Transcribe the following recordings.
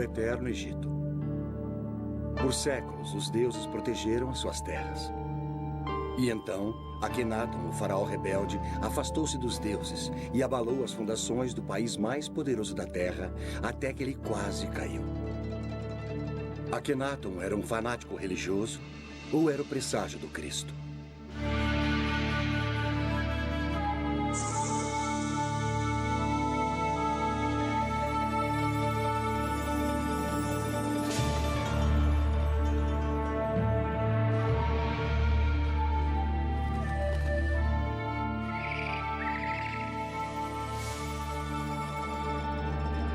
o Eterno Egito. Por séculos, os deuses protegeram suas terras. E então, Akhenaton, o faraó rebelde, afastou-se dos deuses e abalou as fundações do país mais poderoso da terra, até que ele quase caiu. Akhenaton era um fanático religioso ou era o presságio do Cristo?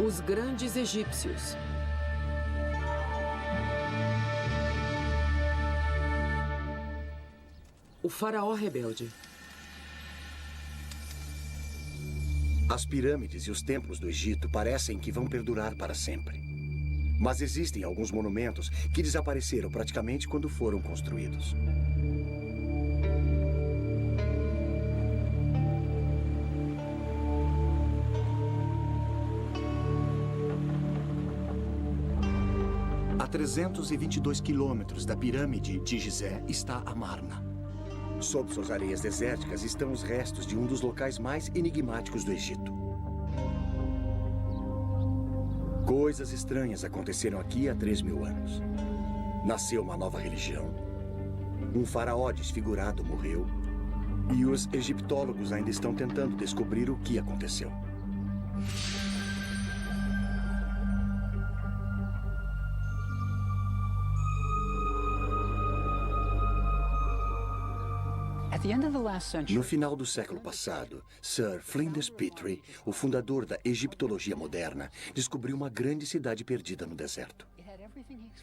Os grandes egípcios. O faraó rebelde. As pirâmides e os templos do Egito parecem que vão perdurar para sempre. Mas existem alguns monumentos que desapareceram praticamente quando foram construídos. A 322 quilômetros da pirâmide de Gizé está Amarna. Sob suas areias desérticas estão os restos de um dos locais mais enigmáticos do Egito. Coisas estranhas aconteceram aqui há 3.000 anos. Nasceu uma nova religião. Um faraó desfigurado morreu. E os egiptólogos ainda estão tentando descobrir o que aconteceu. No final do século passado, Sir Flinders Petrie, o fundador da egiptologia moderna, descobriu uma grande cidade perdida no deserto.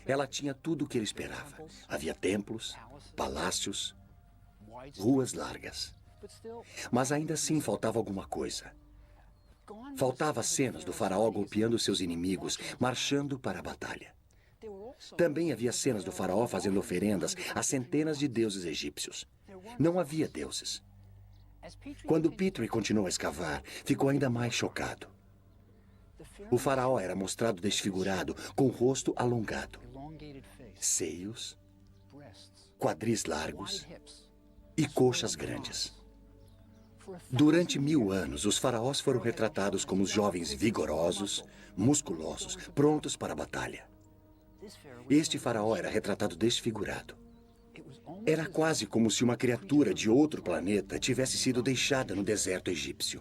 Ela tinha tudo o que ele esperava. Havia templos, palácios, ruas largas. Mas ainda assim faltava alguma coisa. Faltava cenas do faraó golpeando seus inimigos, marchando para a batalha. Também havia cenas do faraó fazendo oferendas a centenas de deuses egípcios. Não havia deuses. Quando Petrie continuou a escavar, ficou ainda mais chocado. O faraó era mostrado desfigurado, com o rosto alongado, seios, quadris largos e coxas grandes. Durante 1000 anos, os faraós foram retratados como jovens vigorosos, musculosos, prontos para a batalha. Este faraó era retratado desfigurado. Era quase como se uma criatura de outro planeta tivesse sido deixada no deserto egípcio.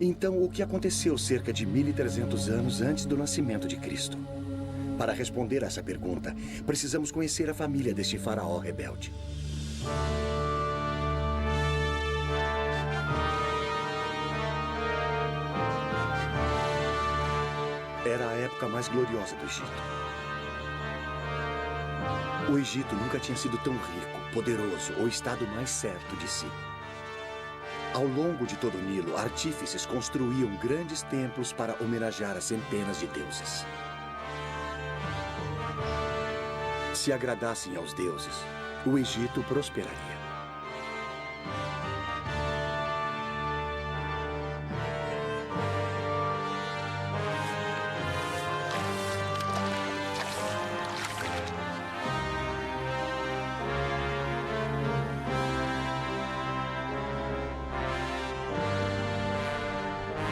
Então, o que aconteceu cerca de 1.300 anos antes do nascimento de Cristo? Para responder a essa pergunta, precisamos conhecer a família deste faraó rebelde. Era a época mais gloriosa do Egito. O Egito nunca tinha sido tão rico, poderoso ou estado mais certo de si. Ao longo de todo o Nilo, artífices construíam grandes templos para homenagear a centenas de deuses. Se agradassem aos deuses, o Egito prosperaria.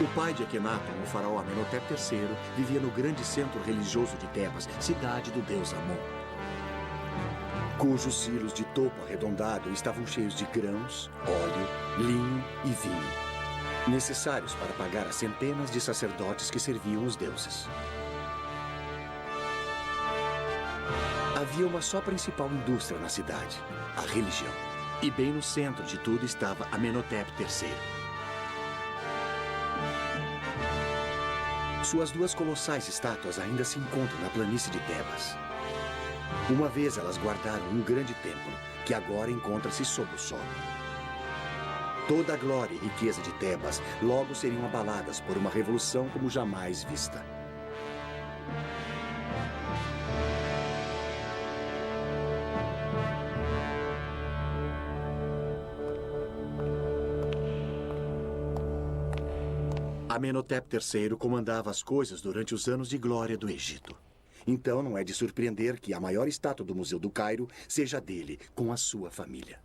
O pai de Akhenaton, o faraó Amenhotep III, vivia no grande centro religioso de Tebas, cidade do deus Amon, cujos silos de topo arredondado estavam cheios de grãos, óleo, linho e vinho, necessários para pagar as centenas de sacerdotes que serviam os deuses. Havia uma só principal indústria na cidade, a religião. E bem no centro de tudo estava Amenhotep III. Suas duas colossais estátuas ainda se encontram na planície de Tebas. Uma vez elas guardaram um grande templo, que agora encontra-se sob o solo. Toda a glória e riqueza de Tebas logo seriam abaladas por uma revolução como jamais vista. Amenhotep III comandava as coisas durante os anos de glória do Egito. Então não é de surpreender que a maior estátua do Museu do Cairo seja dele, com a sua família.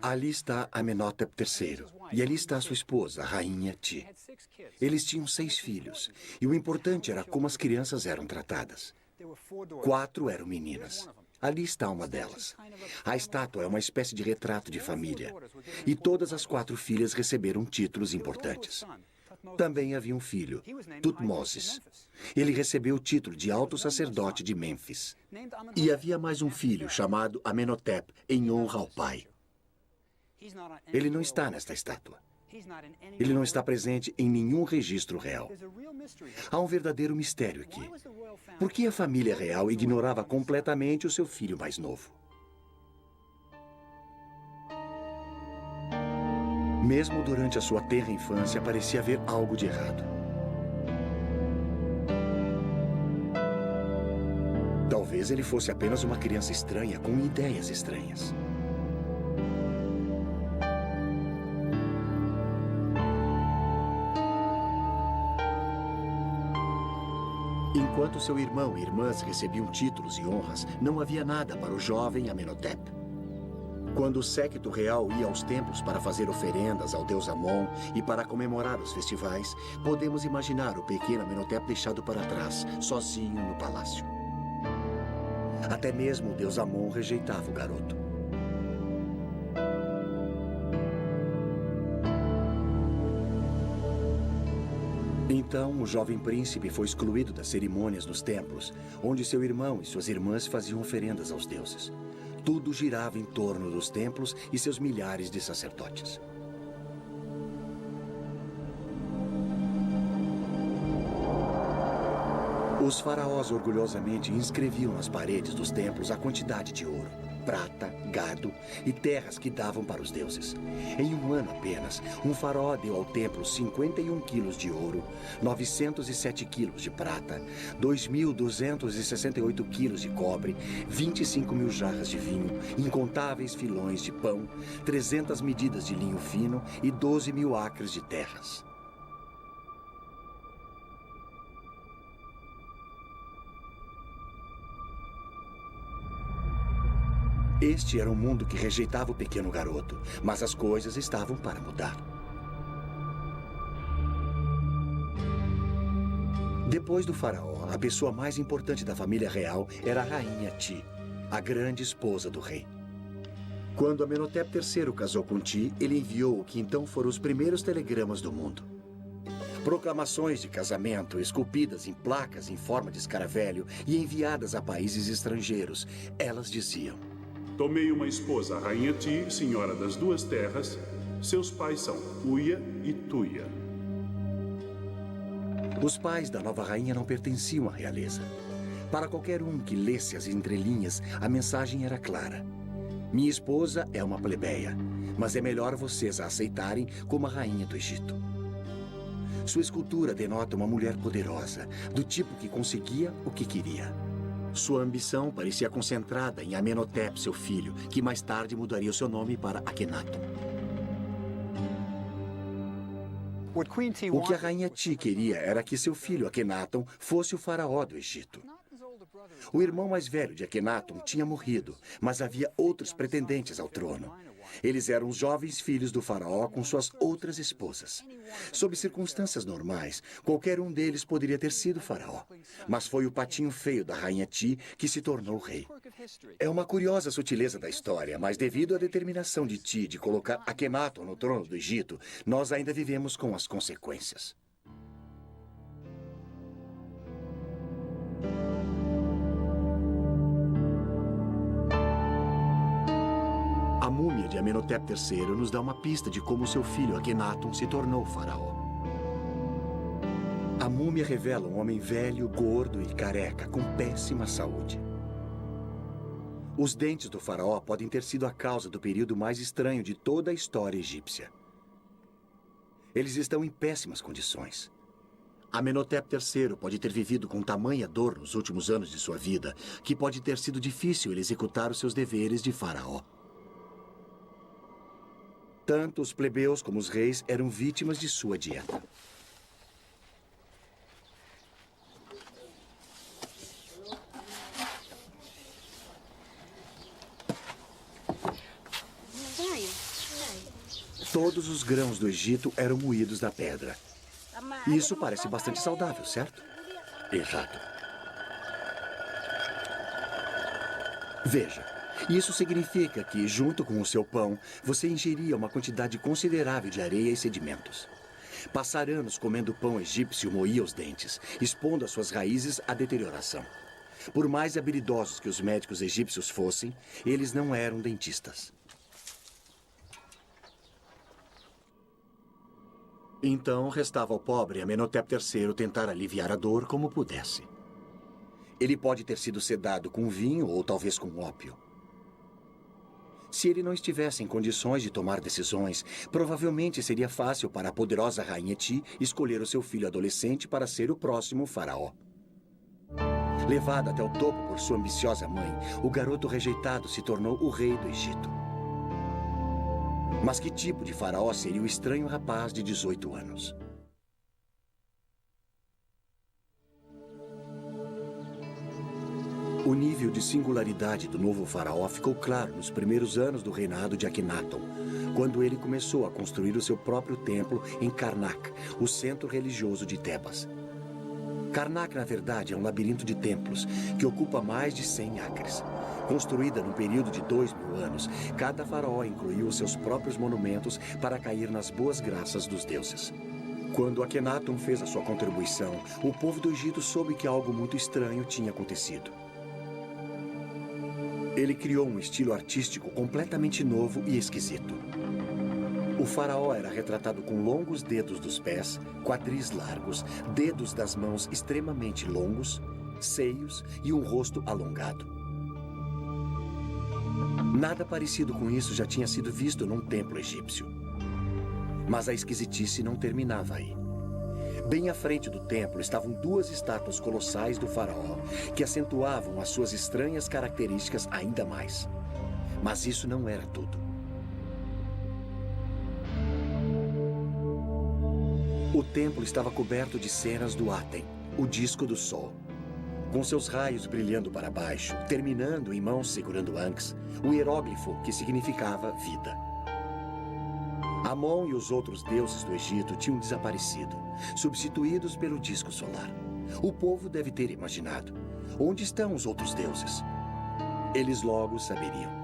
Ali está Amenhotep III, e ali está sua esposa, a Rainha Ti. Eles tinham 6 filhos, e o importante era como as crianças eram tratadas. 4 eram meninas. Ali está uma delas. A estátua é uma espécie de retrato de família, e todas as 4 filhas receberam títulos importantes. Também havia um filho, Tutmoses. Ele recebeu o título de alto sacerdote de Mênfis. E havia mais um filho chamado Amenhotep, em honra ao pai. Ele não está nesta estátua. Ele não está presente em nenhum registro real. Há um verdadeiro mistério aqui. Por que a família real ignorava completamente o seu filho mais novo? Mesmo durante a sua tenra infância, parecia haver algo de errado. Talvez ele fosse apenas uma criança estranha com ideias estranhas. Enquanto seu irmão e irmãs recebiam títulos e honras, não havia nada para o jovem Amenhotep. Quando o séquito real ia aos templos para fazer oferendas ao deus Amon e para comemorar os festivais, podemos imaginar o pequeno Amenhotep deixado para trás, sozinho no palácio. Até mesmo o deus Amon rejeitava o garoto. Então, o jovem príncipe foi excluído das cerimônias nos templos, onde seu irmão e suas irmãs faziam oferendas aos deuses. Tudo girava em torno dos templos e seus milhares de sacerdotes. Os faraós orgulhosamente inscreviam nas paredes dos templos a quantidade de ouro, prata, gado e terras que davam para os deuses. Em um ano apenas, um faraó deu ao templo 51 quilos de ouro, 907 quilos de prata, 2.268 quilos de cobre, 25 mil jarras de vinho, incontáveis filões de pão, 300 medidas de linho fino e 12 mil acres de terras. Este era um mundo que rejeitava o pequeno garoto, mas as coisas estavam para mudar. Depois do faraó, a pessoa mais importante da família real era a Rainha Ti, a grande esposa do rei. Quando Amenhotep III casou com Ti, ele enviou o que então foram os primeiros telegramas do mundo. Proclamações de casamento esculpidas em placas em forma de escaravelho e enviadas a países estrangeiros. Elas diziam: tomei uma esposa, a Rainha Ti, senhora das 2 terras. Seus pais são Uia e Tuia. Os pais da nova rainha não pertenciam à realeza. Para qualquer um que lesse as entrelinhas, a mensagem era clara. Minha esposa é uma plebeia, mas é melhor vocês a aceitarem como a rainha do Egito. Sua escultura denota uma mulher poderosa, do tipo que conseguia o que queria. Sua ambição parecia concentrada em Amenhotep, seu filho, que mais tarde mudaria o seu nome para Akhenaton. O que a Rainha Ti queria era que seu filho Akhenaton fosse o faraó do Egito. O irmão mais velho de Akhenaton tinha morrido, mas havia outros pretendentes ao trono. Eles eram os jovens filhos do faraó com suas outras esposas. Sob circunstâncias normais, qualquer um deles poderia ter sido faraó. Mas foi o patinho feio da Rainha Ti que se tornou rei. É uma curiosa sutileza da história, mas devido à determinação de Ti de colocar Akhenaton no trono do Egito, nós ainda vivemos com as consequências. A múmia de Amenhotep III nos dá uma pista de como seu filho Akhenaton se tornou faraó. A múmia revela um homem velho, gordo e careca, com péssima saúde. Os dentes do faraó podem ter sido a causa do período mais estranho de toda a história egípcia. Eles estão em péssimas condições. Amenhotep III pode ter vivido com tamanha dor nos últimos anos de sua vida, que pode ter sido difícil ele executar os seus deveres de faraó. Tanto os plebeus como os reis eram vítimas de sua dieta. Todos os grãos do Egito eram moídos na pedra. Isso parece bastante saudável, certo? Exato. Veja, isso significa que, junto com o seu pão, você ingeria uma quantidade considerável de areia e sedimentos. Passar anos comendo pão egípcio moía os dentes, expondo as suas raízes à deterioração. Por mais habilidosos que os médicos egípcios fossem, eles não eram dentistas. Então, restava ao pobre Amenhotep III tentar aliviar a dor como pudesse. Ele pode ter sido sedado com vinho ou talvez com ópio. Se ele não estivesse em condições de tomar decisões, provavelmente seria fácil para a poderosa rainha Ti escolher o seu filho adolescente para ser o próximo faraó. Levado até o topo por sua ambiciosa mãe, o garoto rejeitado se tornou o rei do Egito. Mas que tipo de faraó seria o estranho rapaz de 18 anos? O nível de singularidade do novo faraó ficou claro nos primeiros anos do reinado de Akhenaton, quando ele começou a construir o seu próprio templo em Karnak, o centro religioso de Tebas. Karnak, na verdade, é um labirinto de templos que ocupa mais de 100 acres. Construída num período de 2000 anos, cada faraó incluiu os seus próprios monumentos para cair nas boas graças dos deuses. Quando Akhenaton fez a sua contribuição, o povo do Egito soube que algo muito estranho tinha acontecido. Ele criou um estilo artístico completamente novo e esquisito. O faraó era retratado com longos dedos dos pés, quadris largos, dedos das mãos extremamente longos, seios e um rosto alongado. Nada parecido com isso já tinha sido visto num templo egípcio. Mas a esquisitice não terminava aí. Bem à frente do templo estavam duas estátuas colossais do faraó, que acentuavam as suas estranhas características ainda mais. Mas isso não era tudo. O templo estava coberto de cenas do Aten, o disco do sol. Com seus raios brilhando para baixo, terminando em mãos segurando Ankhs, o hieróglifo que significava vida. Amon e os outros deuses do Egito tinham desaparecido, substituídos pelo disco solar. O povo deve ter imaginado: onde estão os outros deuses? Eles logo saberiam.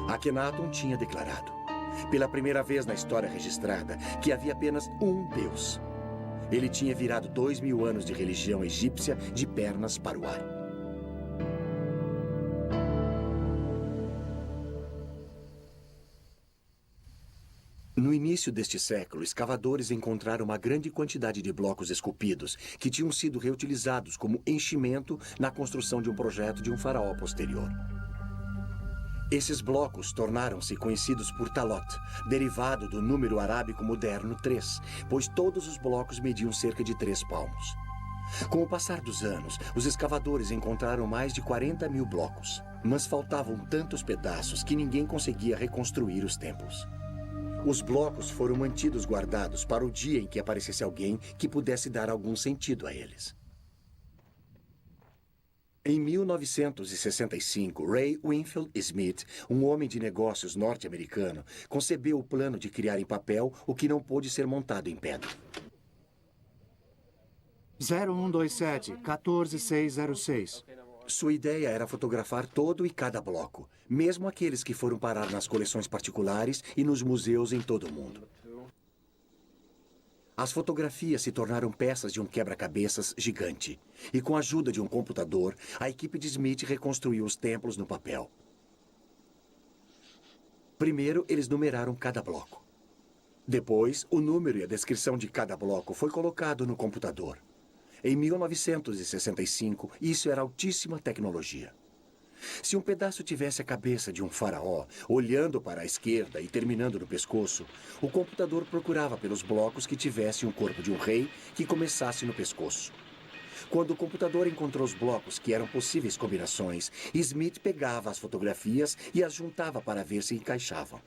Akhenaton tinha declarado, pela primeira vez na história registrada, que havia apenas um Deus. Ele tinha virado 2000 anos de religião egípcia de pernas para o ar. No início deste século, escavadores encontraram uma grande quantidade de blocos esculpidos que tinham sido reutilizados como enchimento na construção de um projeto de um faraó posterior. Esses blocos tornaram-se conhecidos por Talot, derivado do número arábico moderno 3, pois todos os blocos mediam cerca de 3 palmos. Com o passar dos anos, os escavadores encontraram mais de 40 mil blocos, mas faltavam tantos pedaços que ninguém conseguia reconstruir os templos. Os blocos foram mantidos guardados para o dia em que aparecesse alguém que pudesse dar algum sentido a eles. Em 1965, Ray Winfield Smith, um homem de negócios norte-americano, concebeu o plano de criar em papel o que não pôde ser montado em pedra. 0127-14606. Sua ideia era fotografar todo e cada bloco, mesmo aqueles que foram parar nas coleções particulares e nos museus em todo o mundo. As fotografias se tornaram peças de um quebra-cabeças gigante. E com a ajuda de um computador, a equipe de Smith reconstruiu os templos no papel. Primeiro, eles numeraram cada bloco. Depois, o número e a descrição de cada bloco foi colocado no computador. Em 1965, isso era altíssima tecnologia. Se um pedaço tivesse a cabeça de um faraó, olhando para a esquerda e terminando no pescoço, o computador procurava pelos blocos que tivessem o corpo de um rei que começasse no pescoço. Quando o computador encontrou os blocos que eram possíveis combinações, Smith pegava as fotografias e as juntava para ver se encaixavam.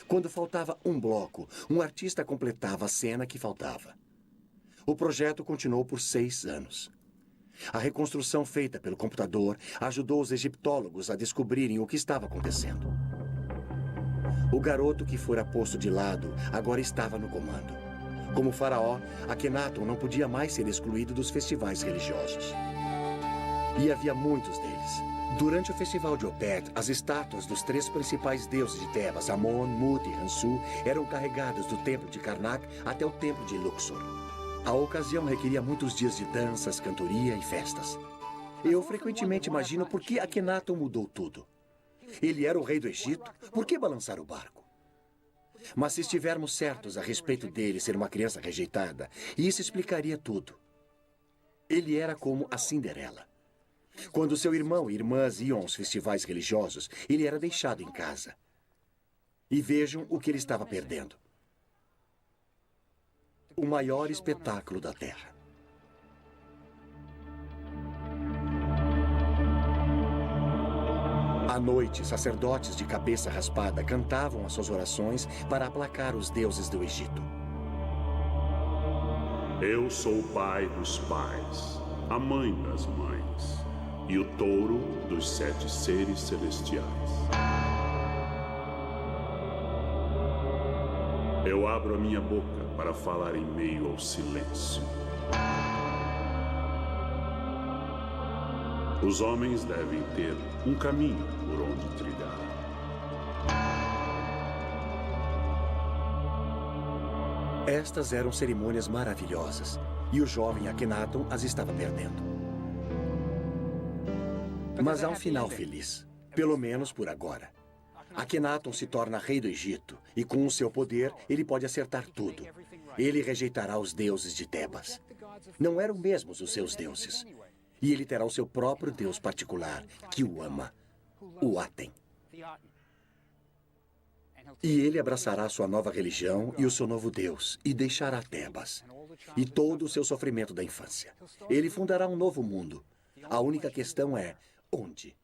Quando faltava um bloco, um artista completava a cena que faltava. O projeto continuou por 6 anos. A reconstrução feita pelo computador ajudou os egiptólogos a descobrirem o que estava acontecendo. O garoto que fora posto de lado agora estava no comando. Como faraó, Akhenaton não podia mais ser excluído dos festivais religiosos. E havia muitos deles. Durante o festival de Opet, as estátuas dos 3 principais deuses de Tebas, Amon, Mut e Hansu, eram carregadas do templo de Karnak até o templo de Luxor. A ocasião requeria muitos dias de danças, cantoria e festas. Eu frequentemente imagino por que Akhenaton mudou tudo. Ele era o rei do Egito, por que balançar o barco? Mas se estivermos certos a respeito dele ser uma criança rejeitada, isso explicaria tudo. Ele era como a Cinderela. Quando seu irmão e irmãs iam aos festivais religiosos, ele era deixado em casa. E vejam o que ele estava perdendo. O maior espetáculo da Terra. À noite, sacerdotes de cabeça raspada cantavam as suas orações para aplacar os deuses do Egito. Eu sou o pai dos pais, a mãe das mães e o touro dos 7 seres celestiais. Eu abro a minha boca para falar em meio ao silêncio. Os homens devem ter um caminho por onde trilhar. Estas eram cerimônias maravilhosas, e o jovem Akhenaton as estava perdendo. Mas há um final feliz, pelo menos por agora. Akhenaton se torna rei do Egito, e com o seu poder, ele pode acertar tudo. Ele rejeitará os deuses de Tebas. Não eram mesmos os seus deuses. E ele terá o seu próprio deus particular, que o ama, o Aten. E ele abraçará sua nova religião e o seu novo deus, e deixará Tebas, e todo o seu sofrimento da infância. Ele fundará um novo mundo. A única questão é, onde?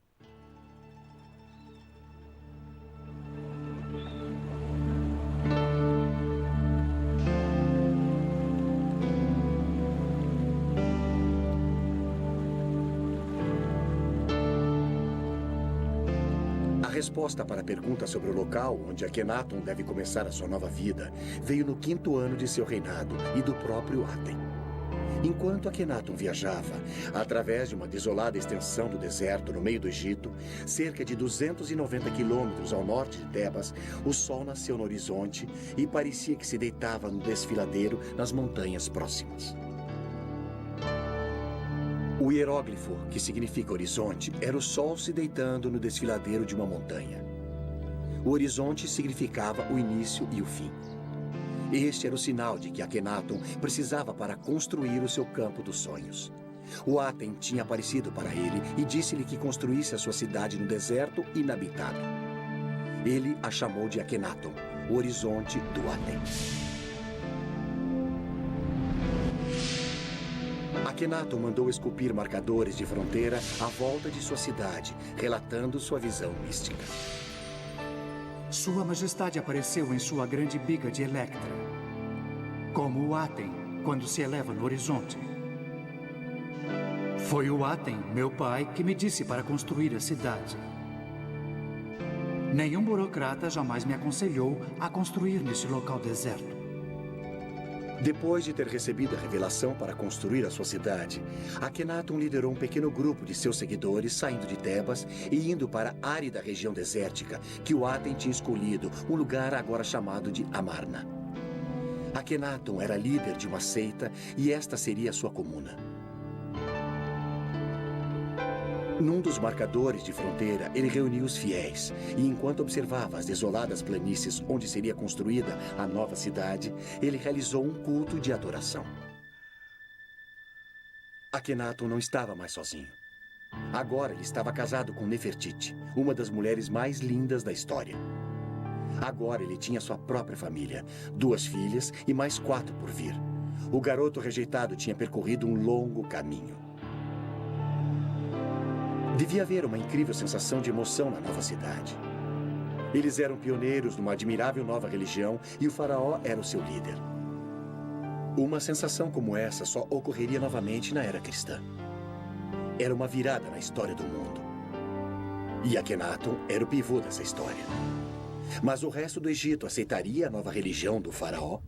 A resposta para a pergunta sobre o local onde Akhenaton deve começar a sua nova vida veio no 5º ano de seu reinado e do próprio Aten. Enquanto Akhenaton viajava, através de uma desolada extensão do deserto no meio do Egito, cerca de 290 quilômetros ao norte de Tebas, o sol nasceu no horizonte e parecia que se deitava no desfiladeiro nas montanhas próximas. O hieróglifo, que significa horizonte, era o sol se deitando no desfiladeiro de uma montanha. O horizonte significava o início e o fim. Este era o sinal de que Akhenaton precisava para construir o seu campo dos sonhos. O Aten tinha aparecido para ele e disse-lhe que construísse a sua cidade no deserto inabitado. Ele a chamou de Akhenaton, o horizonte do Aten. Akhenaton mandou esculpir marcadores de fronteira à volta de sua cidade, relatando sua visão mística. Sua Majestade apareceu em sua grande biga de Electra, como o Aten, quando se eleva no horizonte. Foi o Aten, meu pai, que me disse para construir a cidade. Nenhum burocrata jamais me aconselhou a construir nesse local deserto. Depois de ter recebido a revelação para construir a sua cidade, Akhenaton liderou um pequeno grupo de seus seguidores saindo de Tebas e indo para a árida região desértica que o Aten tinha escolhido, um lugar agora chamado de Amarna. Akhenaton era líder de uma seita e esta seria a sua comuna. Num dos marcadores de fronteira, ele reuniu os fiéis e, enquanto observava as desoladas planícies onde seria construída a nova cidade, ele realizou um culto de adoração. Akhenaton não estava mais sozinho. Agora ele estava casado com Nefertiti, uma das mulheres mais lindas da história. Agora ele tinha sua própria família, 2 filhas e mais 4 por vir. O garoto rejeitado tinha percorrido um longo caminho. Devia haver uma incrível sensação de emoção na nova cidade. Eles eram pioneiros numa admirável nova religião e o faraó era o seu líder. Uma sensação como essa só ocorreria novamente na era cristã. Era uma virada na história do mundo. E Akhenaton era o pivô dessa história. Mas o resto do Egito aceitaria a nova religião do faraó?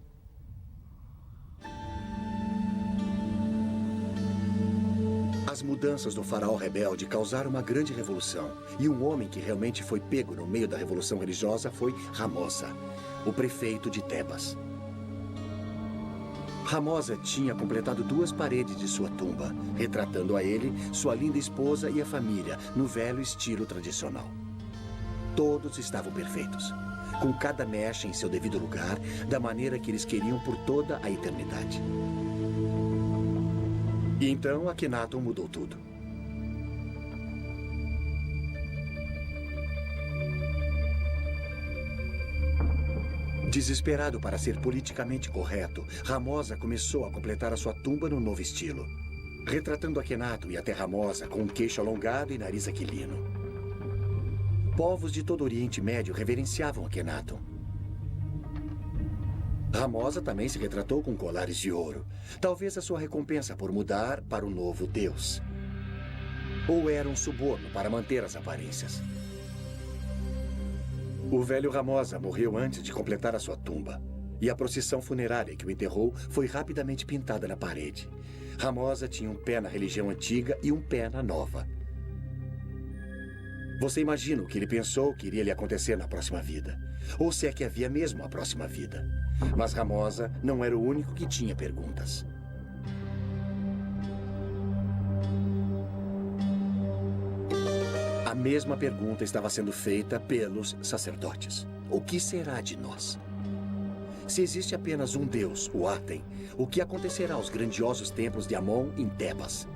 As mudanças do faraó rebelde causaram uma grande revolução. E um homem que realmente foi pego no meio da revolução religiosa foi Ramosa, o prefeito de Tebas. Ramosa tinha completado 2 paredes de sua tumba, retratando a ele, sua linda esposa e a família, no velho estilo tradicional. Todos estavam perfeitos, com cada mecha em seu devido lugar, da maneira que eles queriam por toda a eternidade. E então Akhenaton mudou tudo. Desesperado para ser politicamente correto, Ramosa começou a completar a sua tumba no novo estilo, retratando Akhenaton e até Ramosa com um queixo alongado e nariz aquilino. Povos de todo o Oriente Médio reverenciavam Akhenaton. Ramosa também se retratou com colares de ouro, talvez a sua recompensa por mudar para o novo Deus. Ou era um suborno para manter as aparências. O velho Ramosa morreu antes de completar a sua tumba, e a procissão funerária que o enterrou foi rapidamente pintada na parede. Ramosa tinha um pé na religião antiga e um pé na nova. Você imagina o que ele pensou que iria lhe acontecer na próxima vida? Ou se é que havia mesmo a próxima vida? Mas Ramosa não era o único que tinha perguntas. A mesma pergunta estava sendo feita pelos sacerdotes. O que será de nós? Se existe apenas um Deus, o Aten, o que acontecerá aos grandiosos templos de Amon em Tebas?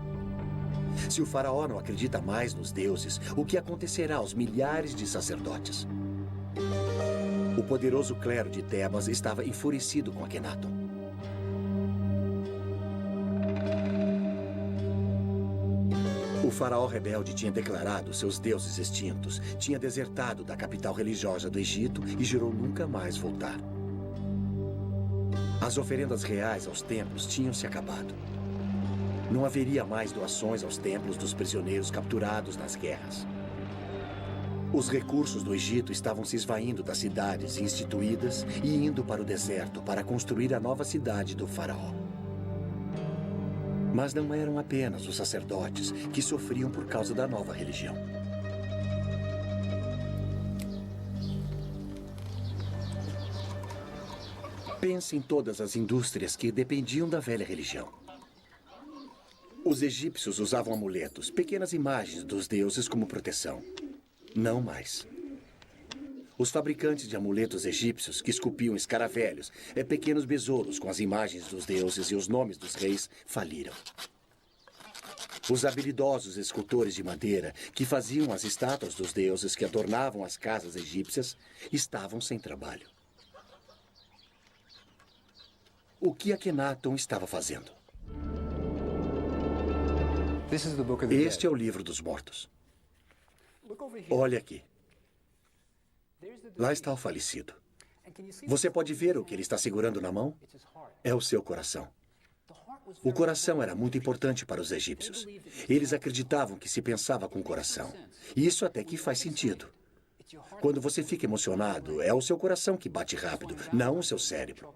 Se o faraó não acredita mais nos deuses, o que acontecerá aos milhares de sacerdotes? O poderoso clero de Tebas estava enfurecido com Akhenaton. O faraó rebelde tinha declarado seus deuses extintos, tinha desertado da capital religiosa do Egito e jurou nunca mais voltar. As oferendas reais aos templos tinham se acabado. Não haveria mais doações aos templos dos prisioneiros capturados nas guerras. Os recursos do Egito estavam se esvaindo das cidades instituídas e indo para o deserto para construir a nova cidade do faraó. Mas não eram apenas os sacerdotes que sofriam por causa da nova religião. Pense em todas as indústrias que dependiam da velha religião. Os egípcios usavam amuletos, pequenas imagens dos deuses como proteção. Não mais. Os fabricantes de amuletos egípcios que esculpiam escaravelhos, pequenos besouros com as imagens dos deuses e os nomes dos reis, faliram. Os habilidosos escultores de madeira que faziam as estátuas dos deuses que adornavam as casas egípcias estavam sem trabalho. O que Akhenaton estava fazendo? Este é o livro dos mortos. Olha aqui. Lá está o falecido. Você pode ver o que ele está segurando na mão? É o seu coração. O coração era muito importante para os egípcios. Eles acreditavam que se pensava com o coração. E isso até que faz sentido. Quando você fica emocionado, é o seu coração que bate rápido, não o seu cérebro.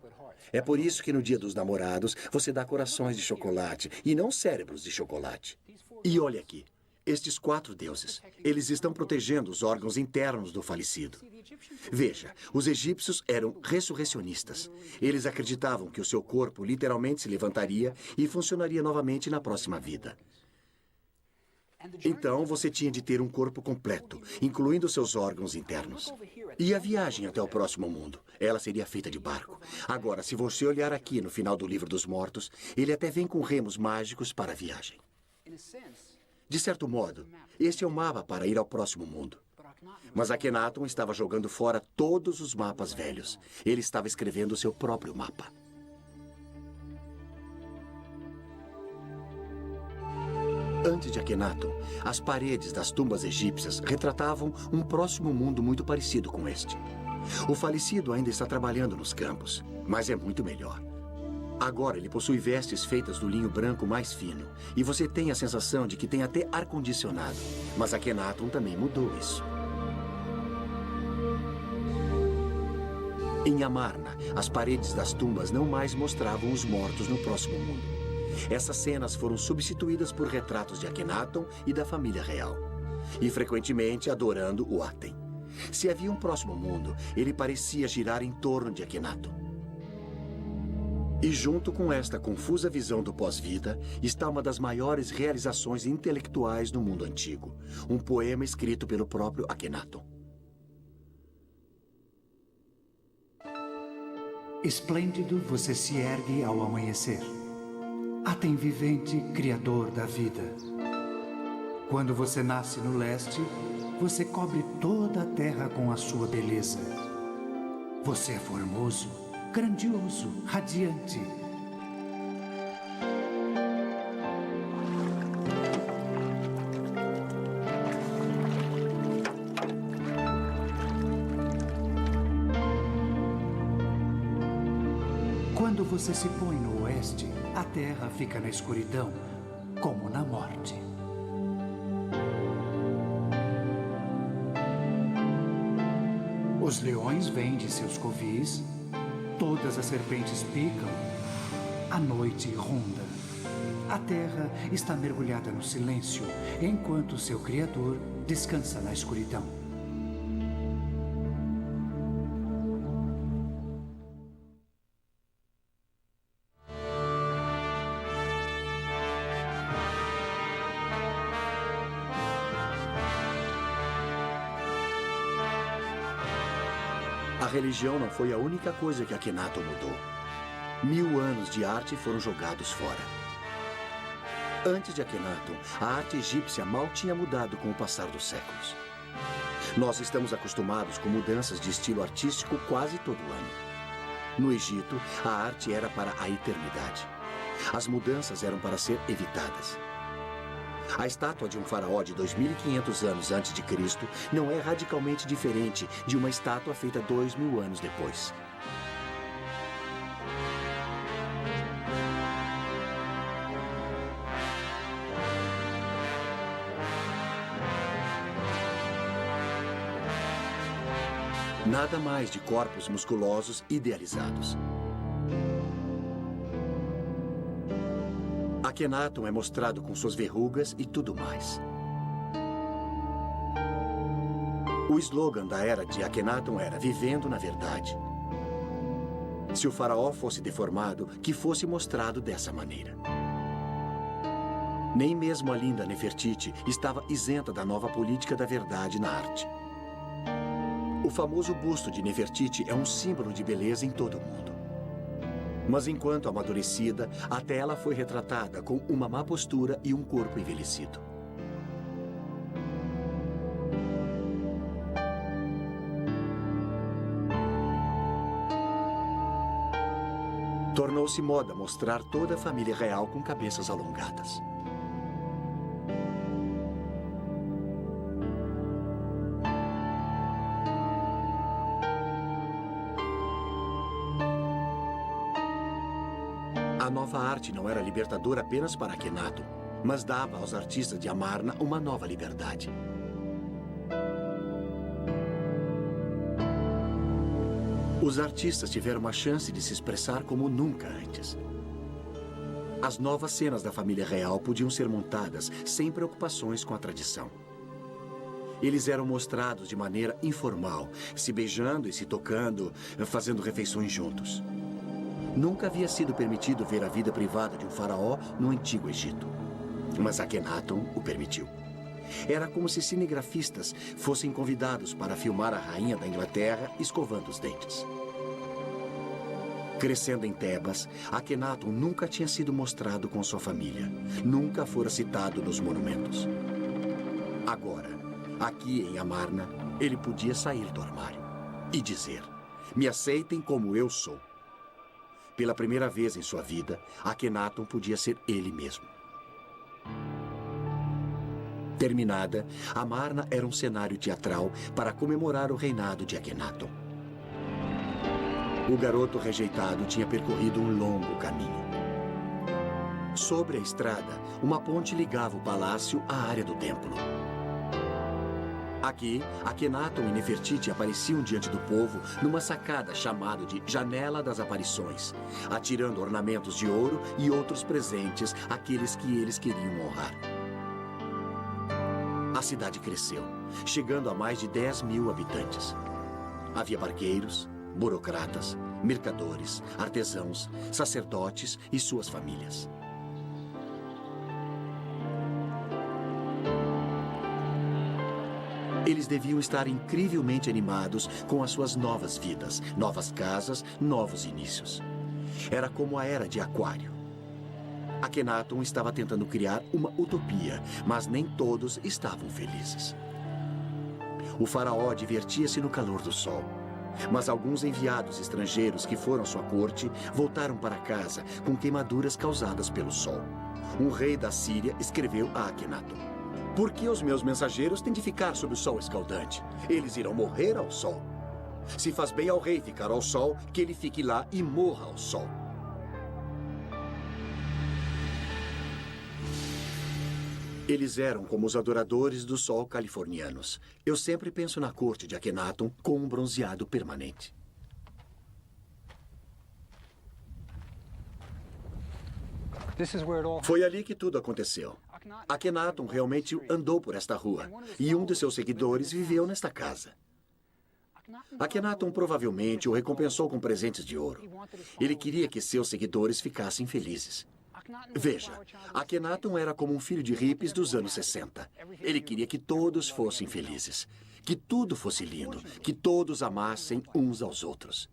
É por isso que no Dia dos Namorados você dá corações de chocolate e não cérebros de chocolate. E olha aqui, estes 4 deuses, eles estão protegendo os órgãos internos do falecido. Veja, os egípcios eram ressurrecionistas. Eles acreditavam que o seu corpo literalmente se levantaria e funcionaria novamente na próxima vida. Então, você tinha de ter um corpo completo, incluindo seus órgãos internos. E a viagem até o próximo mundo? Ela seria feita de barco. Agora, se você olhar aqui no final do Livro dos Mortos, ele até vem com remos mágicos para a viagem. De certo modo, este é o mapa para ir ao próximo mundo. Mas Akhenaton estava jogando fora todos os mapas velhos. Ele estava escrevendo o seu próprio mapa. Antes de Akhenaton, as paredes das tumbas egípcias retratavam um próximo mundo muito parecido com este. O falecido ainda está trabalhando nos campos, mas é muito melhor. Agora ele possui vestes feitas do linho branco mais fino, e você tem a sensação de que tem até ar-condicionado. Mas Akhenaton também mudou isso. Em Amarna, as paredes das tumbas não mais mostravam os mortos no próximo mundo. Essas cenas foram substituídas por retratos de Akhenaton e da família real, e frequentemente adorando o Aten. Se havia um próximo mundo, ele parecia girar em torno de Akhenaton. E junto com esta confusa visão do pós-vida, está uma das maiores realizações intelectuais no mundo antigo, um poema escrito pelo próprio Akhenaton. Esplêndido você se ergue ao amanhecer. Aten vivente, criador da vida. Quando você nasce no leste, você cobre toda a terra com a sua beleza. Você é formoso, grandioso, radiante. Quando você se põe no oeste, a terra fica na escuridão, como na morte. Os leões vêm de seus covis, todas as serpentes picam, a noite ronda. A terra está mergulhada no silêncio, enquanto seu Criador descansa na escuridão. A religião não foi a única coisa que Akhenaton mudou. 1000 anos de arte foram jogados fora. Antes de Akhenaton, a arte egípcia mal tinha mudado com o passar dos séculos. Nós estamos acostumados com mudanças de estilo artístico quase todo ano. No Egito, a arte era para a eternidade. As mudanças eram para ser evitadas. A estátua de um faraó de 2500 anos antes de Cristo não é radicalmente diferente de uma estátua feita 2000 anos depois. Nada mais de corpos musculosos idealizados. Akhenaton é mostrado com suas verrugas e tudo mais. O slogan da era de Akhenaton era Vivendo na Verdade. Se o faraó fosse deformado, que fosse mostrado dessa maneira. Nem mesmo a linda Nefertiti estava isenta da nova política da verdade na arte. O famoso busto de Nefertiti é um símbolo de beleza em todo o mundo. Mas enquanto amadurecida, até ela foi retratada com uma má postura e um corpo envelhecido. Tornou-se moda mostrar toda a família real com cabeças alongadas. A nova arte não era libertadora apenas para Akhenaton, mas dava aos artistas de Amarna uma nova liberdade. Os artistas tiveram uma chance de se expressar como nunca antes. As novas cenas da família real podiam ser montadas sem preocupações com a tradição. Eles eram mostrados de maneira informal, se beijando e se tocando, fazendo refeições juntos. Nunca havia sido permitido ver a vida privada de um faraó no Antigo Egito. Mas Akhenaton o permitiu. Era como se cinegrafistas fossem convidados para filmar a rainha da Inglaterra escovando os dentes. Crescendo em Tebas, Akhenaton nunca tinha sido mostrado com sua família. Nunca fora citado nos monumentos. Agora, aqui em Amarna, ele podia sair do armário e dizer: "Me aceitem como eu sou." Pela primeira vez em sua vida, Akhenaton podia ser ele mesmo. Terminada, Amarna era um cenário teatral para comemorar o reinado de Akhenaton. O garoto rejeitado tinha percorrido um longo caminho. Sobre a estrada, uma ponte ligava o palácio à área do templo. Aqui, Akhenaton e Nefertiti apareciam diante do povo numa sacada chamada de Janela das Aparições, atirando ornamentos de ouro e outros presentes àqueles que eles queriam honrar. A cidade cresceu, chegando a mais de 10.000 habitantes. Havia barqueiros, burocratas, mercadores, artesãos, sacerdotes e suas famílias. Eles deviam estar incrivelmente animados com as suas novas vidas, novas casas, novos inícios. Era como a Era de Aquário. Akhenaton estava tentando criar uma utopia, mas nem todos estavam felizes. O faraó divertia-se no calor do sol, mas alguns enviados estrangeiros que foram à sua corte voltaram para casa com queimaduras causadas pelo sol. Um rei da Síria escreveu a Akhenaton: "Por que os meus mensageiros têm de ficar sob o sol escaldante? Eles irão morrer ao sol. Se faz bem ao rei ficar ao sol, que ele fique lá e morra ao sol." Eles eram como os adoradores do sol californianos. Eu sempre penso na corte de Akhenaton com um bronzeado permanente. Foi ali que tudo aconteceu. Akhenaton realmente andou por esta rua, e um de seus seguidores viveu nesta casa. Akhenaton provavelmente o recompensou com presentes de ouro. Ele queria que seus seguidores ficassem felizes. Veja, Akhenaton era como um filho de hippies dos anos 60. Ele queria que todos fossem felizes, que tudo fosse lindo, que todos amassem uns aos outros.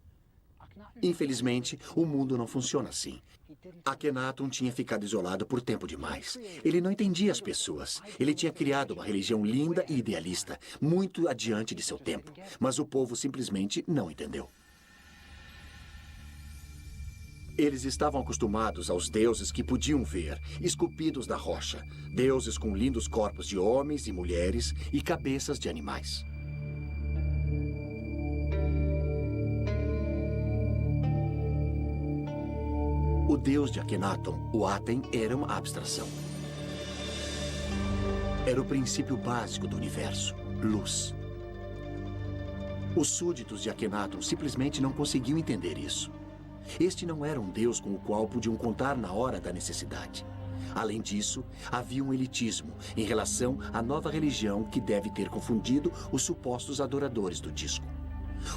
Infelizmente, o mundo não funciona assim. Akhenaton tinha ficado isolado por tempo demais. Ele não entendia as pessoas. Ele tinha criado uma religião linda e idealista, muito adiante de seu tempo. Mas o povo simplesmente não entendeu. Eles estavam acostumados aos deuses que podiam ver, esculpidos na rocha. Deuses com lindos corpos de homens e mulheres e cabeças de animais. O deus de Akhenaton, o Aten, era uma abstração. Era o princípio básico do universo, luz. Os súditos de Akhenaton simplesmente não conseguiam entender isso. Este não era um deus com o qual podiam contar na hora da necessidade. Além disso, havia um elitismo em relação à nova religião que deve ter confundido os supostos adoradores do disco.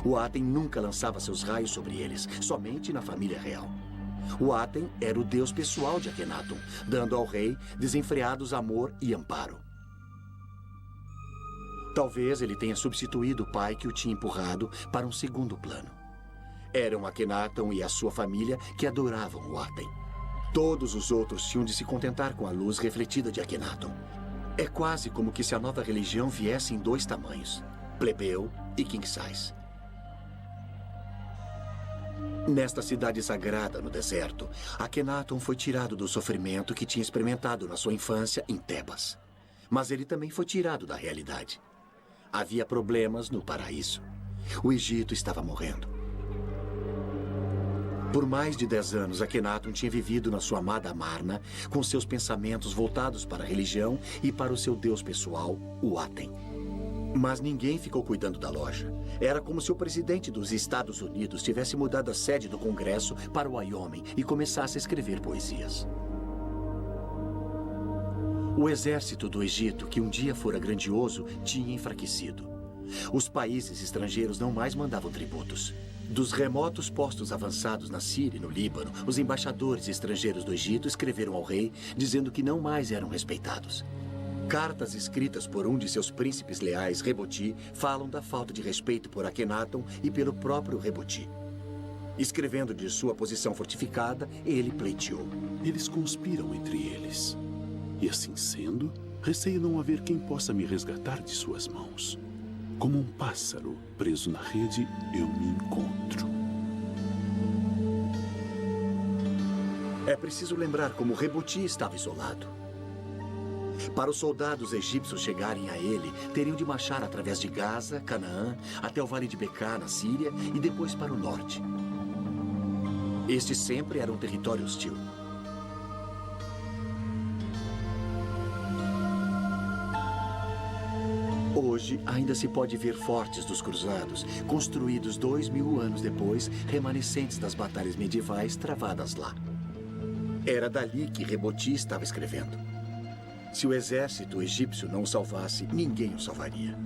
O Aten nunca lançava seus raios sobre eles, somente na família real. O Aten era o deus pessoal de Akhenaton, dando ao rei desenfreados amor e amparo. Talvez ele tenha substituído o pai que o tinha empurrado para um segundo plano. Eram Akhenaton e a sua família que adoravam o Aten. Todos os outros tinham de se contentar com a luz refletida de Akhenaton. É quase como que se a nova religião viesse em dois tamanhos, plebeu e king size. Nesta cidade sagrada no deserto, Akhenaton foi tirado do sofrimento que tinha experimentado na sua infância em Tebas. Mas ele também foi tirado da realidade. Havia problemas no paraíso. O Egito estava morrendo. Por mais de 10 anos, Akhenaton tinha vivido na sua amada Amarna, com seus pensamentos voltados para a religião e para o seu deus pessoal, o Aten. Mas ninguém ficou cuidando da loja. Era como se o presidente dos Estados Unidos tivesse mudado a sede do Congresso para o Wyoming e começasse a escrever poesias. O exército do Egito, que um dia fora grandioso, tinha enfraquecido. Os países estrangeiros não mais mandavam tributos. Dos remotos postos avançados na Síria e no Líbano, os embaixadores estrangeiros do Egito escreveram ao rei dizendo que não mais eram respeitados. Cartas escritas por um de seus príncipes leais, Reboti, falam da falta de respeito por Akhenaton e pelo próprio Reboti. Escrevendo de sua posição fortificada, ele pleiteou: Eles conspiram entre eles. E assim sendo, receio não haver quem possa me resgatar de suas mãos. Como um pássaro preso na rede, eu me encontro. É preciso lembrar como Reboti estava isolado. Para os soldados egípcios chegarem a ele, teriam de marchar através de Gaza, Canaã, até o Vale de Beká, na Síria, e depois para o norte. Este sempre era um território hostil. Hoje, ainda se pode ver fortes dos cruzados, construídos 2000 anos depois, remanescentes das batalhas medievais travadas lá. Era dali que Reboti estava escrevendo. Se o exército egípcio não o salvasse, ninguém o salvaria.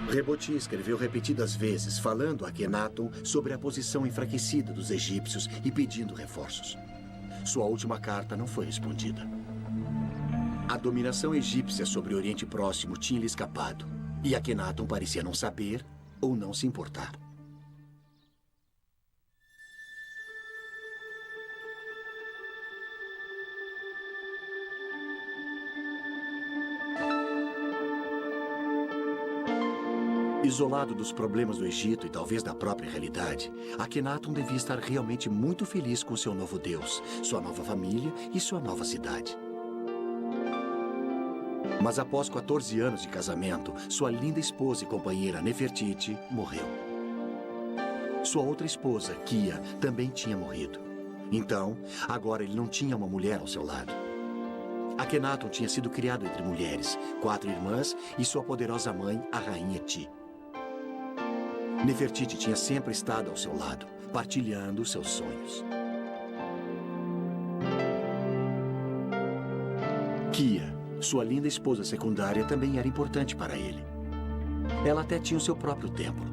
Reboti escreveu repetidas vezes, falando a Akhenaton sobre a posição enfraquecida dos egípcios e pedindo reforços. Sua última carta não foi respondida. A dominação egípcia sobre o Oriente Próximo tinha lhe escapado, e Akhenaton parecia não saber ou não se importar. Isolado dos problemas do Egito e talvez da própria realidade, Akhenaton devia estar realmente muito feliz com seu novo Deus, sua nova família e sua nova cidade. Mas após 14 anos de casamento, sua linda esposa e companheira Nefertiti morreu. Sua outra esposa, Kia, também tinha morrido. Então, agora ele não tinha uma mulher ao seu lado. Akhenaton tinha sido criado entre mulheres, 4 irmãs e sua poderosa mãe, a rainha Ti. Nefertiti tinha sempre estado ao seu lado, partilhando seus sonhos. Kia, sua linda esposa secundária, também era importante para ele. Ela até tinha o seu próprio templo.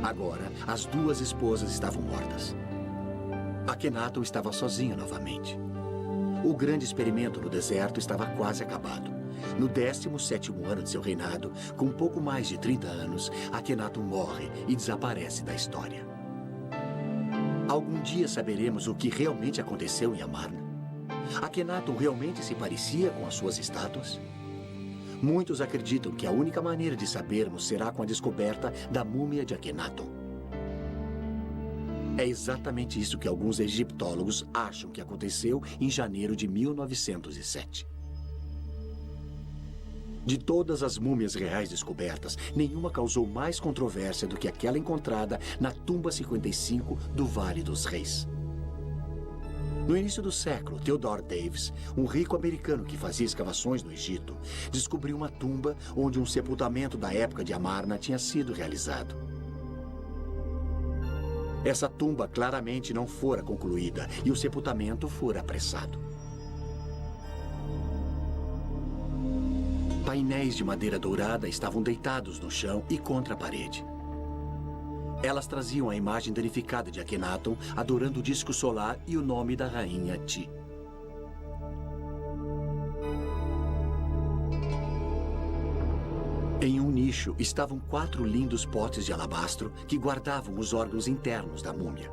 Agora, as 2 esposas estavam mortas. Akhenaton estava sozinho novamente. O grande experimento no deserto estava quase acabado. No 17º ano de seu reinado, com pouco mais de 30 anos, Akhenaton morre e desaparece da história. Algum dia saberemos o que realmente aconteceu em Amarna. Akhenaton realmente se parecia com as suas estátuas? Muitos acreditam que a única maneira de sabermos será com a descoberta da múmia de Akhenaton. É exatamente isso que alguns egiptólogos acham que aconteceu em janeiro de 1907. De todas as múmias reais descobertas, nenhuma causou mais controvérsia do que aquela encontrada na tumba 55 do Vale dos Reis. No início do século, Theodore Davis, um rico americano que fazia escavações no Egito, descobriu uma tumba onde um sepultamento da época de Amarna tinha sido realizado. Essa tumba claramente não fora concluída e o sepultamento fora apressado. Painéis de madeira dourada estavam deitados no chão e contra a parede. Elas traziam a imagem danificada de Akhenaton adorando o disco solar e o nome da rainha Ti. Em um nicho estavam 4 lindos potes de alabastro que guardavam os órgãos internos da múmia.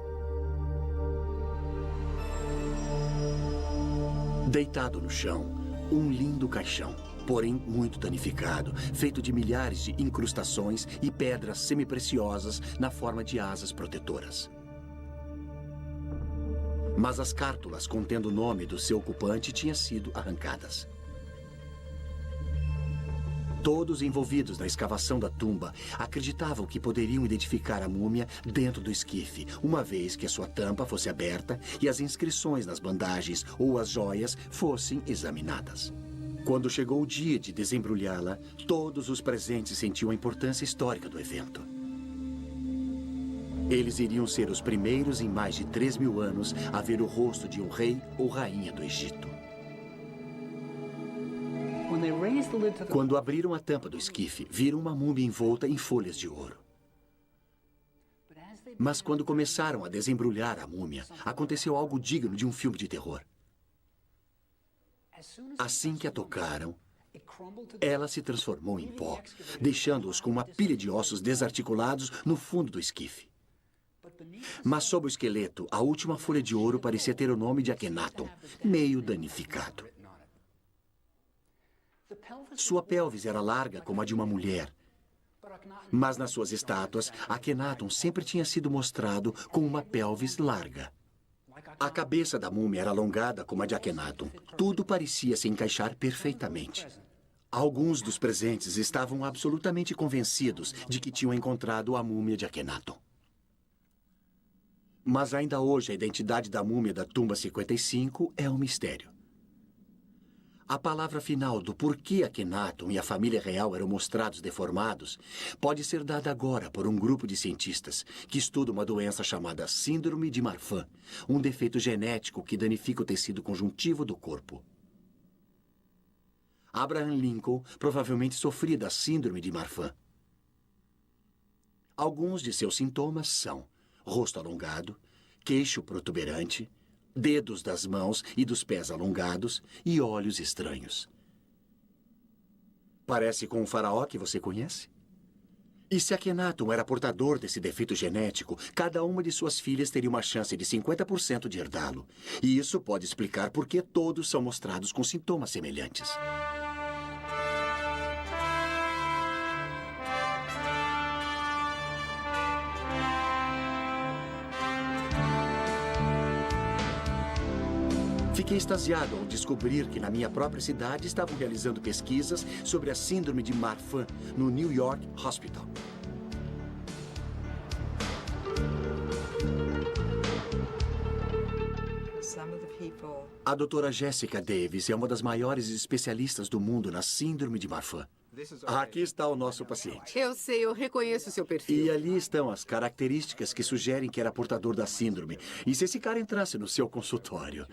Deitado no chão, um lindo caixão, porém muito danificado, feito de milhares de incrustações e pedras semipreciosas na forma de asas protetoras. Mas as cártulas contendo o nome do seu ocupante tinham sido arrancadas. Todos envolvidos na escavação da tumba acreditavam que poderiam identificar a múmia dentro do esquife, uma vez que a sua tampa fosse aberta e as inscrições nas bandagens ou as joias fossem examinadas. Quando chegou o dia de desembrulhá-la, todos os presentes sentiam a importância histórica do evento. Eles iriam ser os primeiros em mais de 3.000 anos a ver o rosto de um rei ou rainha do Egito. Quando abriram a tampa do esquife, viram uma múmia envolta em folhas de ouro. Mas quando começaram a desembrulhar a múmia, aconteceu algo digno de um filme de terror. Assim que a tocaram, ela se transformou em pó, deixando-os com uma pilha de ossos desarticulados no fundo do esquife. Mas sob o esqueleto, a última folha de ouro parecia ter o nome de Akhenaton, meio danificado. Sua pelvis era larga como a de uma mulher. Mas nas suas estátuas, Akhenaton sempre tinha sido mostrado com uma pelvis larga. A cabeça da múmia era alongada como a de Akhenaton. Tudo parecia se encaixar perfeitamente. Alguns dos presentes estavam absolutamente convencidos de que tinham encontrado a múmia de Akhenaton. Mas ainda hoje a identidade da múmia da tumba 55 é um mistério. A palavra final do porquê Akhenaton e a família real eram mostrados deformados pode ser dada agora por um grupo de cientistas que estuda uma doença chamada Síndrome de Marfan, um defeito genético que danifica o tecido conjuntivo do corpo. Abraham Lincoln provavelmente sofria da Síndrome de Marfan. Alguns de seus sintomas são rosto alongado, queixo protuberante, dedos das mãos e dos pés alongados e olhos estranhos. Parece com um faraó que você conhece? E se Akhenaton era portador desse defeito genético, cada uma de suas filhas teria uma chance de 50% de herdá-lo. E isso pode explicar por que todos são mostrados com sintomas semelhantes. Fiquei extasiado ao descobrir que na minha própria cidade estavam realizando pesquisas sobre a síndrome de Marfan no New York Hospital. A doutora Jessica Davis é uma das maiores especialistas do mundo na síndrome de Marfan. Aqui está o nosso paciente. Eu sei, eu reconheço o seu perfil. E ali estão as características que sugerem que era portador da síndrome. E se esse cara entrasse no seu consultório?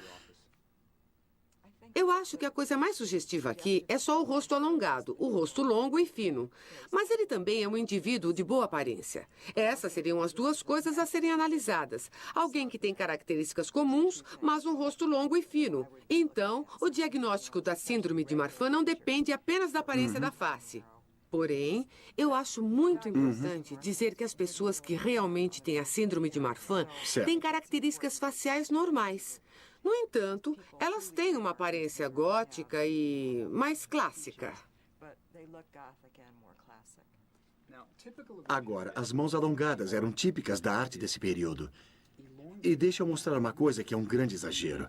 Eu acho que a coisa mais sugestiva aqui é só o rosto alongado, o rosto longo e fino. Mas ele também é um indivíduo de boa aparência. Essas seriam as duas coisas a serem analisadas. Alguém que tem características comuns, mas um rosto longo e fino. Então, o diagnóstico da síndrome de Marfan não depende apenas da aparência da face. Porém, eu acho muito importante dizer que as pessoas que realmente têm a síndrome de Marfan têm características faciais normais. No entanto, elas têm uma aparência gótica e mais clássica. Agora, as mãos alongadas eram típicas da arte desse período. E deixa eu mostrar uma coisa que é um grande exagero.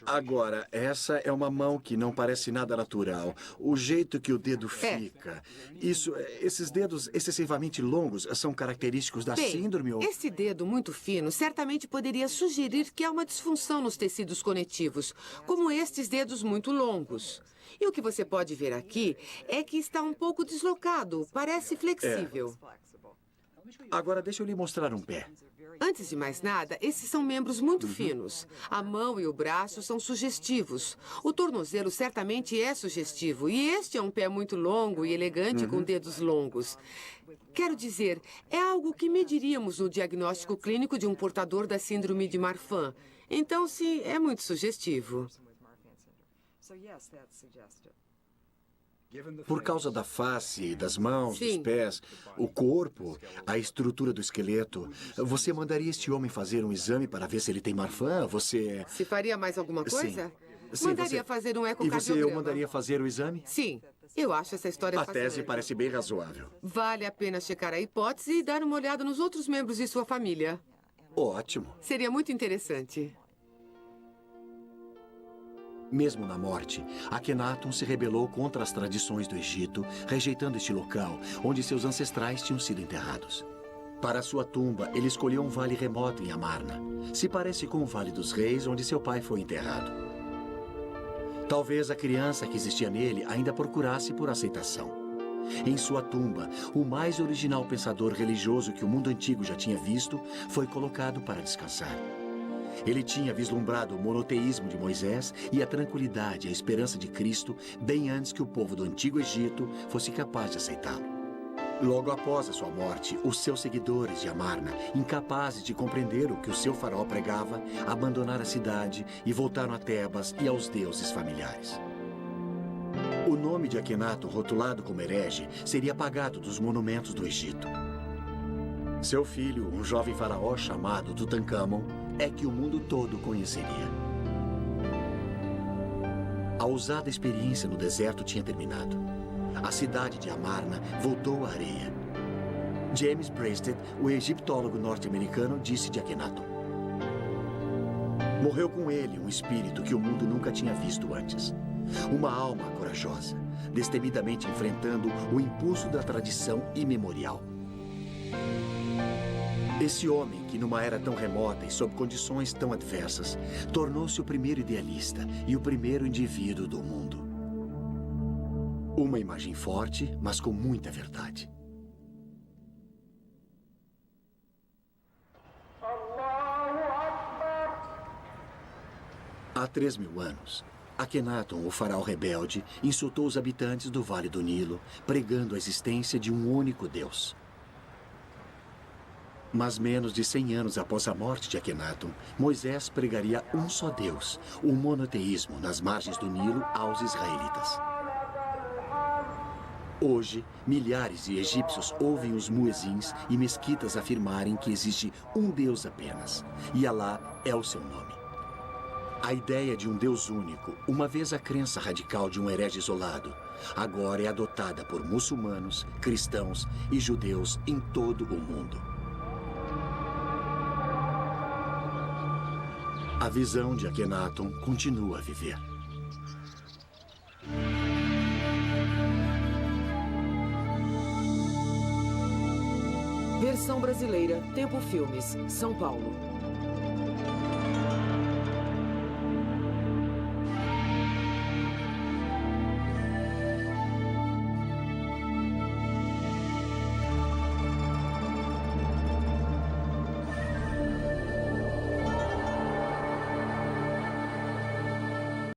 Agora, essa é uma mão que não parece nada natural. O jeito que o dedo fica. Esses dedos excessivamente longos são característicos da síndrome ou... Esse dedo muito fino certamente poderia sugerir que há uma disfunção nos tecidos conectivos, como estes dedos muito longos. E o que você pode ver aqui é que está um pouco deslocado, parece flexível. Agora, deixa eu lhe mostrar um pé. Antes de mais nada, esses são membros muito finos. A mão e o braço são sugestivos. O tornozelo certamente é sugestivo. E este é um pé muito longo e elegante com dedos longos. Quero dizer, é algo que mediríamos no diagnóstico clínico de um portador da síndrome de Marfan. Então, sim, é muito sugestivo. Por causa da face, das mãos, dos pés, o corpo, a estrutura do esqueleto, você mandaria este homem fazer um exame para ver se ele tem Marfan? Você... Se faria mais alguma coisa? Sim, mandaria fazer um ecocardiograma. E você mandaria fazer o exame? Sim. Eu acho essa história fascinante. A tese parece bem razoável. Vale a pena checar a hipótese e dar uma olhada nos outros membros de sua família. Ótimo. Seria muito interessante. Mesmo na morte, Akhenaton se rebelou contra as tradições do Egito, rejeitando este local onde seus ancestrais tinham sido enterrados. Para sua tumba, ele escolheu um vale remoto em Amarna. Se parece com o Vale dos Reis, onde seu pai foi enterrado. Talvez a criança que existia nele ainda procurasse por aceitação. Em sua tumba, o mais original pensador religioso que o mundo antigo já tinha visto foi colocado para descansar. Ele tinha vislumbrado o monoteísmo de Moisés e a tranquilidade e a esperança de Cristo bem antes que o povo do Antigo Egito fosse capaz de aceitá-lo. Logo após a sua morte, os seus seguidores de Amarna, incapazes de compreender o que o seu faraó pregava, abandonaram a cidade e voltaram a Tebas e aos deuses familiares. O nome de Akhenaton, rotulado como herege, seria apagado dos monumentos do Egito. Seu filho, um jovem faraó chamado Tutankhamon, é que o mundo todo conheceria. A ousada experiência no deserto tinha terminado. A cidade de Amarna voltou à areia. James Breasted, o egiptólogo norte-americano, disse de Akhenaton: Morreu com ele um espírito que o mundo nunca tinha visto antes. Uma alma corajosa, destemidamente enfrentando o impulso da tradição imemorial. Esse homem, que numa era tão remota e sob condições tão adversas, tornou-se o primeiro idealista e o primeiro indivíduo do mundo. Uma imagem forte, mas com muita verdade. Há 3.000 anos, Akhenaton, o faraó rebelde, insultou os habitantes do Vale do Nilo, pregando a existência de um único Deus. Mas menos de 100 anos após a morte de Akhenaton, Moisés pregaria um só Deus, o monoteísmo nas margens do Nilo aos israelitas. Hoje, milhares de egípcios ouvem os muezins e mesquitas afirmarem que existe um Deus apenas, e Alá é o seu nome. A ideia de um Deus único, uma vez a crença radical de um herege isolado, agora é adotada por muçulmanos, cristãos e judeus em todo o mundo. A visão de Akhenaton continua a viver. Versão brasileira, Tempo Filmes, São Paulo.